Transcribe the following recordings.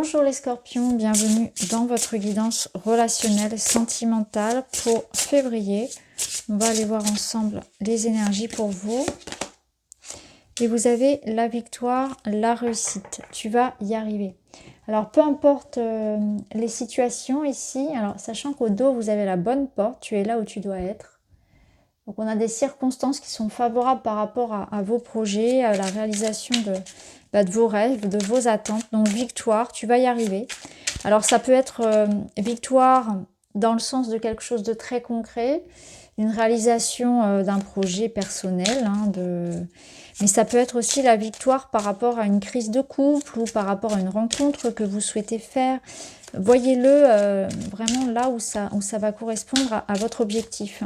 Bonjour les scorpions, bienvenue dans votre guidance relationnelle sentimentale pour février. On va aller voir ensemble les énergies pour vous. Et vous avez la victoire, la réussite. Tu vas y arriver. Alors peu importe les situations ici, alors sachant qu'au dos vous avez la bonne porte, tu es là où tu dois être. Donc on a des circonstances qui sont favorables par rapport à vos projets, à la réalisation de vos rêves, de vos attentes. Donc victoire, tu vas y arriver. Alors ça peut être victoire dans le sens de quelque chose de très concret, une réalisation d'un projet personnel, mais ça peut être aussi la victoire par rapport à une crise de couple ou par rapport à une rencontre que vous souhaitez faire. Voyez-le vraiment là où ça va correspondre à votre objectif.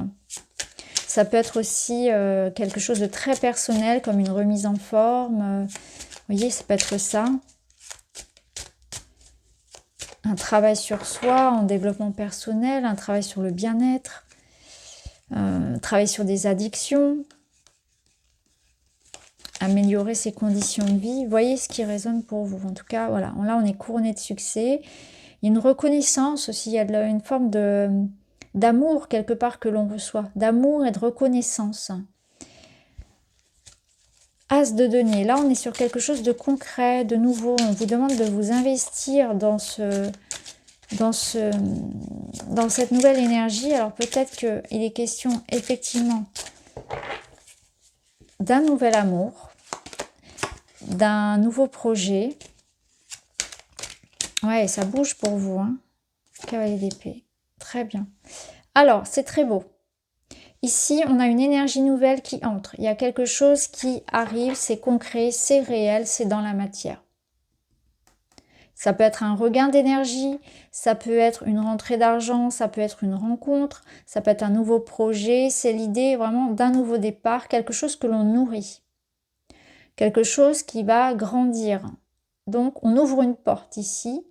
Ça peut être aussi quelque chose de très personnel, comme une remise en forme. Vous voyez, ça peut être ça. Un travail sur soi, en développement personnel, un travail sur le bien-être, travail sur des addictions, améliorer ses conditions de vie. Voyez ce qui résonne pour vous. En tout cas, voilà, là on est couronné de succès. Il y a une reconnaissance aussi, il y a une forme d'amour quelque part que l'on reçoit, d'amour et de reconnaissance. As de denier, là on est sur quelque chose de concret, de nouveau. On vous demande de vous investir dans cette nouvelle énergie. Alors peut-être qu'il est question effectivement d'un nouvel amour, d'un nouveau projet. Ouais, ça bouge pour vous, hein. Cavalier d'épée, très bien. Alors, c'est très beau. Ici, on a une énergie nouvelle qui entre. Il y a quelque chose qui arrive, c'est concret, c'est réel, c'est dans la matière. Ça peut être un regain d'énergie, ça peut être une rentrée d'argent, ça peut être une rencontre, ça peut être un nouveau projet. C'est l'idée vraiment d'un nouveau départ, quelque chose que l'on nourrit. Quelque chose qui va grandir. Donc, on ouvre une porte ici.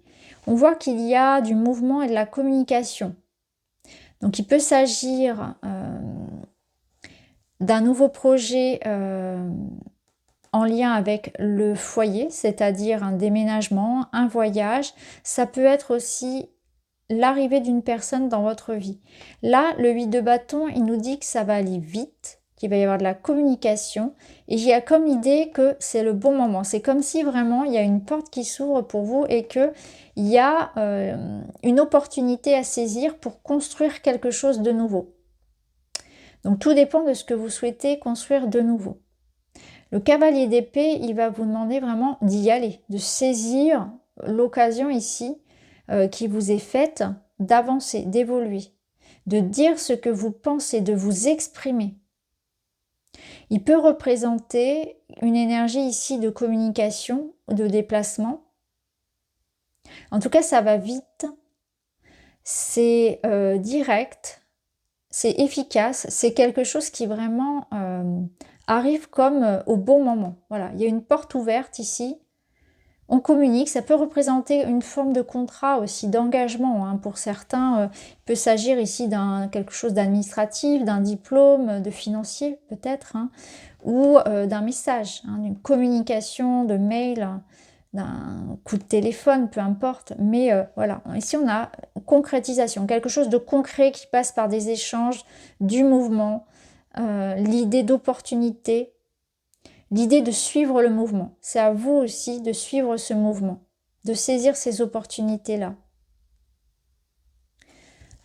On voit qu'il y a du mouvement et de la communication. Donc, il peut s'agir d'un nouveau projet en lien avec le foyer, c'est-à-dire un déménagement, un voyage. Ça peut être aussi l'arrivée d'une personne dans votre vie. Là, le 8 de bâton, il nous dit que ça va aller vite, qu'il va y avoir de la communication. Et il y a comme idée que c'est le bon moment. C'est comme si vraiment il y a une porte qui s'ouvre pour vous et qu'il y a une opportunité à saisir pour construire quelque chose de nouveau. Donc tout dépend de ce que vous souhaitez construire de nouveau. Le cavalier d'épée, il va vous demander vraiment d'y aller, de saisir l'occasion ici qui vous est faite d'avancer, d'évoluer, de dire ce que vous pensez, de vous exprimer. Il peut représenter une énergie ici de communication, de déplacement. En tout cas, ça va vite, c'est direct, c'est efficace, c'est quelque chose qui vraiment arrive comme au bon moment. Voilà, il y a une porte ouverte ici. On communique, ça peut représenter une forme de contrat aussi, d'engagement. Hein. Pour certains, il peut s'agir ici d'un quelque chose d'administratif, d'un diplôme, de financier peut-être, hein, ou d'un message, hein, d'une communication, de mail, d'un coup de téléphone, peu importe. Mais voilà, ici on a concrétisation, quelque chose de concret qui passe par des échanges, du mouvement, l'idée d'opportunité. L'idée de suivre le mouvement, c'est à vous aussi de suivre ce mouvement, de saisir ces opportunités-là.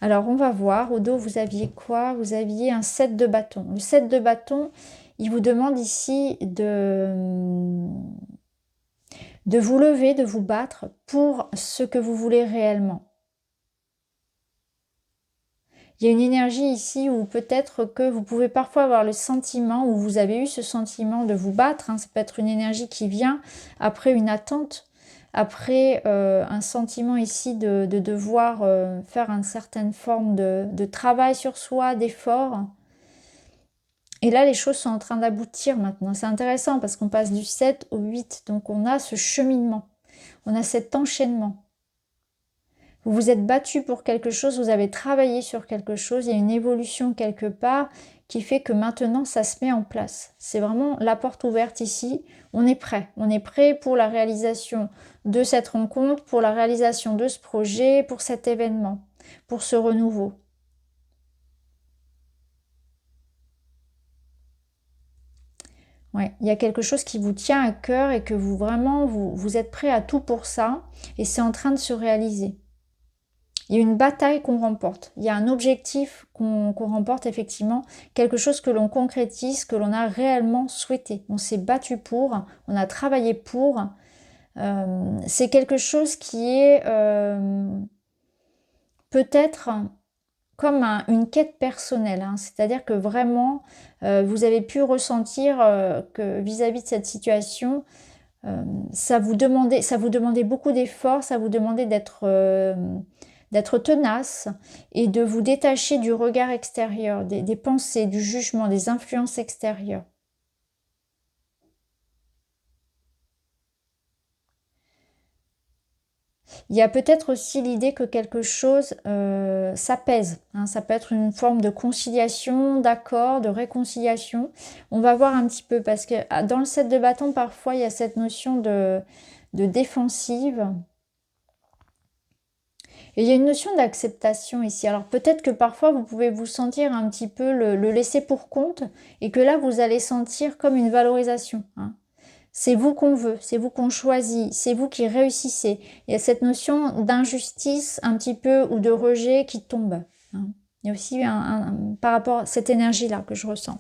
Alors, on va voir, au dos, vous aviez quoi? Vous aviez un 7 de bâton. Le 7 de bâton, il vous demande ici de vous lever, de vous battre pour ce que vous voulez réellement. Il y a une énergie ici où peut-être que vous pouvez parfois avoir le sentiment, ou vous avez eu ce sentiment de vous battre. Hein, ça peut être une énergie qui vient après une attente, après un sentiment ici de devoir faire une certaine forme de travail sur soi, d'effort. Et là, les choses sont en train d'aboutir maintenant. C'est intéressant parce qu'on passe du 7 au 8. Donc, on a ce cheminement. On a cet enchaînement. Vous vous êtes battu pour quelque chose, vous avez travaillé sur quelque chose, il y a une évolution quelque part qui fait que maintenant ça se met en place. C'est vraiment la porte ouverte ici, on est prêt pour la réalisation de cette rencontre, pour la réalisation de ce projet, pour cet événement, pour ce renouveau. Ouais, il y a quelque chose qui vous tient à cœur et que vous vraiment, vous êtes prêt à tout pour ça et c'est en train de se réaliser. Il y a une bataille qu'on remporte, il y a un objectif qu'on remporte effectivement, quelque chose que l'on concrétise, que l'on a réellement souhaité. On s'est battu pour, on a travaillé pour. C'est quelque chose qui est peut-être comme une quête personnelle, hein. C'est-à-dire que vraiment, vous avez pu ressentir que vis-à-vis de cette situation, ça vous demandait beaucoup d'efforts, ça vous demandait d'être tenace et de vous détacher du regard extérieur, des pensées, du jugement, des influences extérieures. Il y a peut-être aussi l'idée que quelque chose s'apaise, hein. Ça peut être une forme de conciliation, d'accord, de réconciliation. On va voir un petit peu parce que dans le 7 de bâton, parfois, il y a cette notion de défensive. Et il y a une notion d'acceptation ici. Alors peut-être que parfois vous pouvez vous sentir un petit peu le laisser pour compte et que là vous allez sentir comme une valorisation, hein. C'est vous qu'on veut, c'est vous qu'on choisit, c'est vous qui réussissez. Il y a cette notion d'injustice un petit peu ou de rejet qui tombe, hein. Il y a aussi par rapport à cette énergie-là que je ressens.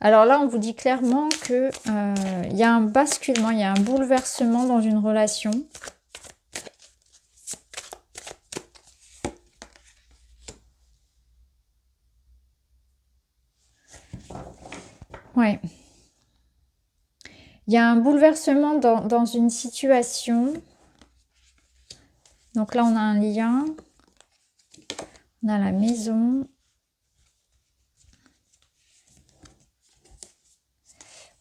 Alors là, on vous dit clairement que y a un basculement, il y a un bouleversement dans une relation. Ouais. Il y a un bouleversement dans une situation. Donc là, on a un lien. On a la maison.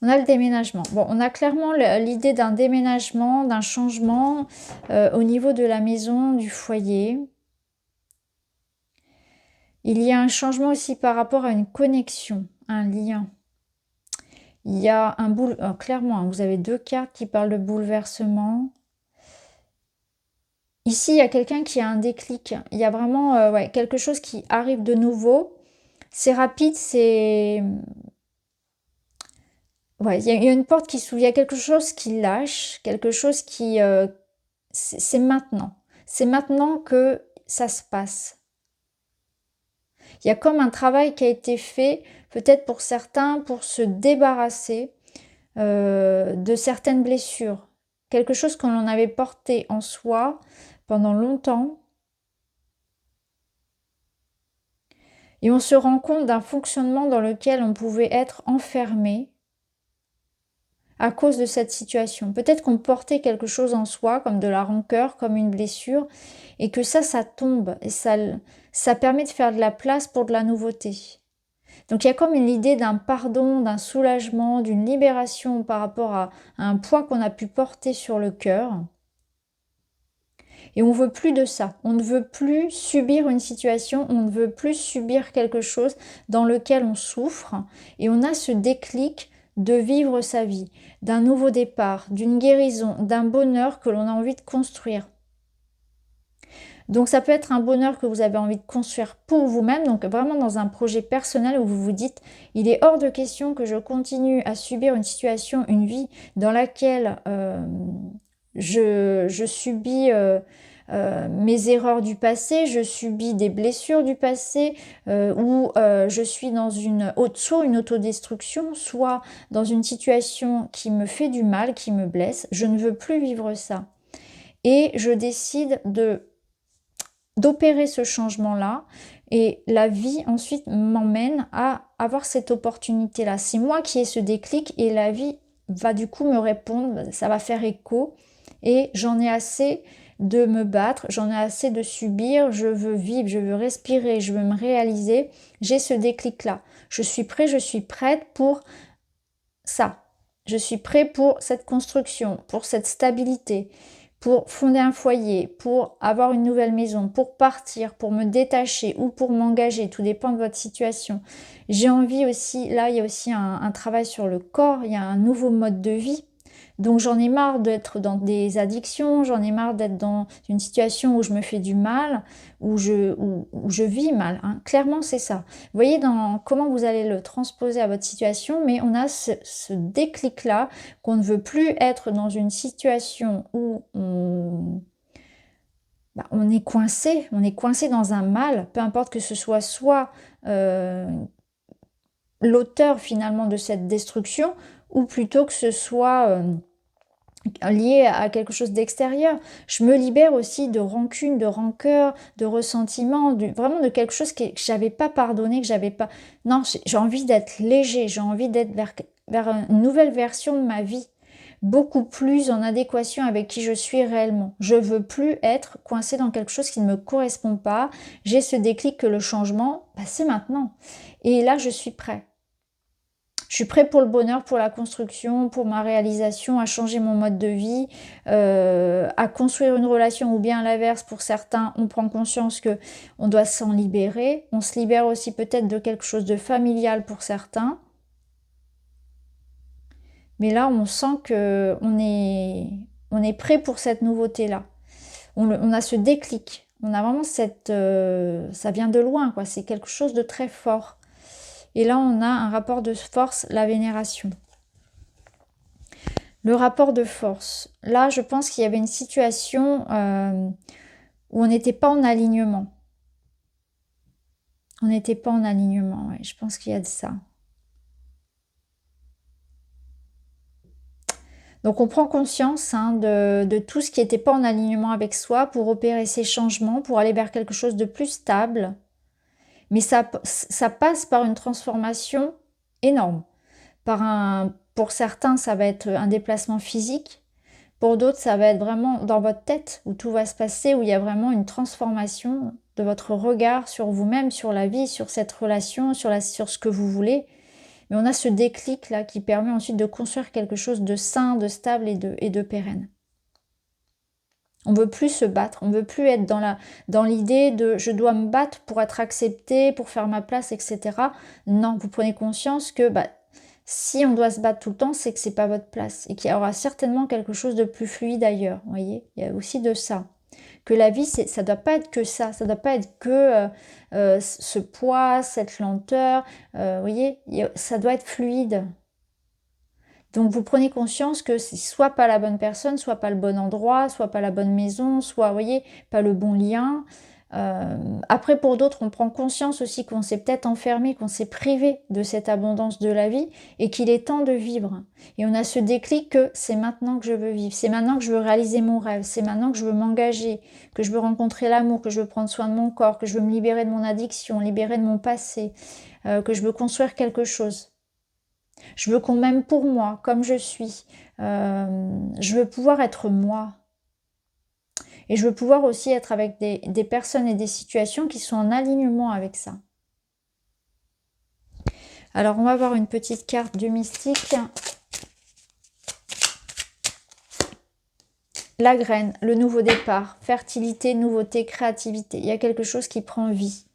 On a le déménagement. Bon, on a clairement l'idée d'un déménagement, d'un changement au niveau de la maison, du foyer. Il y a un changement aussi par rapport à une connexion, un lien. Il y a un clairement, hein, vous avez deux cartes qui parlent de bouleversement. Ici, il y a quelqu'un qui a un déclic. Il y a vraiment ouais, quelque chose qui arrive de nouveau. C'est rapide, c'est... Ouais, il y a une porte qui s'ouvre, il y a quelque chose qui lâche, quelque chose qui... c'est maintenant. C'est maintenant que ça se passe. Il y a comme un travail qui a été fait, peut-être pour certains, pour se débarrasser de certaines blessures. Quelque chose qu'on en avait porté en soi pendant longtemps. Et on se rend compte d'un fonctionnement dans lequel on pouvait être enfermé à cause de cette situation. Peut-être qu'on portait quelque chose en soi, comme de la rancœur, comme une blessure, et que ça tombe, et ça permet de faire de la place pour de la nouveauté. Donc il y a comme une idée d'un pardon, d'un soulagement, d'une libération par rapport à un poids qu'on a pu porter sur le cœur. Et on ne veut plus de ça. On ne veut plus subir une situation, on ne veut plus subir quelque chose dans lequel on souffre. Et on a ce déclic de vivre sa vie, d'un nouveau départ, d'une guérison, d'un bonheur que l'on a envie de construire. Donc ça peut être un bonheur que vous avez envie de construire pour vous-même, donc vraiment dans un projet personnel où vous vous dites « il est hors de question que je continue à subir une situation, une vie dans laquelle je subis mes erreurs du passé, je subis des blessures du passé, ou je suis dans soit une autodestruction, soit dans une situation qui me fait du mal, qui me blesse. Je ne veux plus vivre ça. Et je décide d'opérer ce changement-là, et la vie ensuite m'emmène à avoir cette opportunité-là. C'est moi qui ai ce déclic et la vie va du coup me répondre, ça va faire écho et j'en ai assez de me battre, j'en ai assez de subir, je veux vivre, je veux respirer, je veux me réaliser. J'ai ce déclic-là. Je suis prêt, je suis prête pour ça. Je suis prêt pour cette construction, pour cette stabilité, pour fonder un foyer, pour avoir une nouvelle maison, pour partir, pour me détacher ou pour m'engager. Tout dépend de votre situation. J'ai envie aussi, là, il y a aussi un travail sur le corps, il y a un nouveau mode de vie. Donc j'en ai marre d'être dans des addictions, j'en ai marre d'être dans une situation où je me fais du mal, où je vis mal, hein. Clairement, c'est ça. Vous voyez dans comment vous allez le transposer à votre situation, mais on a ce déclic-là, qu'on ne veut plus être dans une situation où on est coincé dans un mal, peu importe que ce soit l'auteur finalement de cette destruction, ou plutôt que ce soit lié à quelque chose d'extérieur. Je me libère aussi de rancune, de rancœur, de ressentiment, vraiment de quelque chose que j'avais pas pardonné, que j'avais pas... Non, j'ai envie d'être léger, j'ai envie d'être vers une nouvelle version de ma vie, beaucoup plus en adéquation avec qui je suis réellement. Je veux plus être coincée dans quelque chose qui ne me correspond pas. J'ai ce déclic que le changement, c'est maintenant. Et là, je suis prêt. Je suis prêt pour le bonheur, pour la construction, pour ma réalisation, à changer mon mode de vie, à construire une relation, ou bien à l'inverse, pour certains, on prend conscience que on doit s'en libérer. On se libère aussi peut-être de quelque chose de familial pour certains. Mais là, on sent que on est prêt pour cette nouveauté-là. On a ce déclic. On a vraiment ça vient de loin, quoi. C'est quelque chose de très fort. Et là, on a un rapport de force, la vénération. Le rapport de force. Là, je pense qu'il y avait une situation où on n'était pas en alignement. On n'était pas en alignement, ouais. Je pense qu'il y a de ça. Donc, on prend conscience de tout ce qui n'était pas en alignement avec soi pour opérer ces changements, pour aller vers quelque chose de plus stable. Mais ça passe par une transformation énorme. Pour certains, ça va être un déplacement physique. Pour d'autres, ça va être vraiment dans votre tête où tout va se passer, où il y a vraiment une transformation de votre regard sur vous-même, sur la vie, sur cette relation, sur ce que vous voulez. Mais on a ce déclic-là qui permet ensuite de construire quelque chose de sain, de stable et de pérenne. On ne veut plus se battre, on ne veut plus être dans l'idée de je dois me battre pour être accepté, pour faire ma place, etc. Non, vous prenez conscience que si on doit se battre tout le temps, c'est que c'est pas votre place et qu'il y aura certainement quelque chose de plus fluide ailleurs. Vous voyez, il y a aussi de ça. Que la vie, ça doit pas être que ça doit pas être que ce poids, cette lenteur. Vous voyez, ça doit être fluide. Donc vous prenez conscience que c'est soit pas la bonne personne, soit pas le bon endroit, soit pas la bonne maison, soit, vous voyez, pas le bon lien. Après, pour d'autres, on prend conscience aussi qu'on s'est peut-être enfermé, qu'on s'est privé de cette abondance de la vie et qu'il est temps de vivre. Et on a ce déclic que c'est maintenant que je veux vivre, c'est maintenant que je veux réaliser mon rêve, c'est maintenant que je veux m'engager, que je veux rencontrer l'amour, que je veux prendre soin de mon corps, que je veux me libérer de mon addiction, libérer de mon passé, que je veux construire quelque chose. Je veux qu'on m'aime pour moi, comme je suis. Je veux pouvoir être moi. Et je veux pouvoir aussi être avec des personnes et des situations qui sont en alignement avec ça. Alors, on va voir une petite carte du mystique. La graine, le nouveau départ, fertilité, nouveauté, créativité. Il y a quelque chose qui prend vie.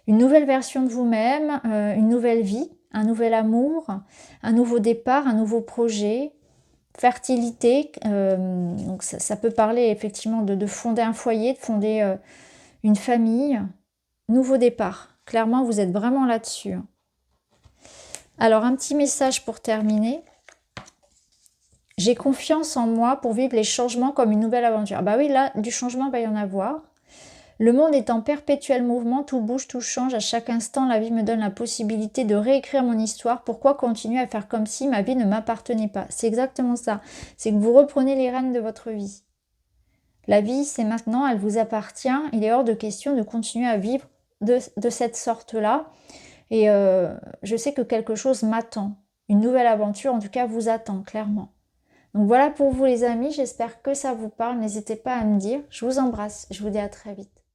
Une nouvelle version de vous-même, une nouvelle vie, un nouvel amour, un nouveau départ, un nouveau projet. Fertilité, donc ça peut parler effectivement de fonder un foyer, de fonder une famille. Nouveau départ. Clairement, vous êtes vraiment là-dessus. Alors, un petit message pour terminer. J'ai confiance en moi pour vivre les changements comme une nouvelle aventure. Bah oui, là, du changement, il va y en avoir. Le monde est en perpétuel mouvement, tout bouge, tout change. À chaque instant, la vie me donne la possibilité de réécrire mon histoire. Pourquoi continuer à faire comme si ma vie ne m'appartenait pas? C'est exactement ça. C'est que vous reprenez les rênes de votre vie. La vie, c'est maintenant, elle vous appartient. Il est hors de question de continuer à vivre de cette sorte-là. Et je sais que quelque chose m'attend. Une nouvelle aventure, en tout cas, vous attend, clairement. Donc voilà pour vous les amis, j'espère que ça vous parle. N'hésitez pas à me dire. Je vous embrasse. Je vous dis à très vite.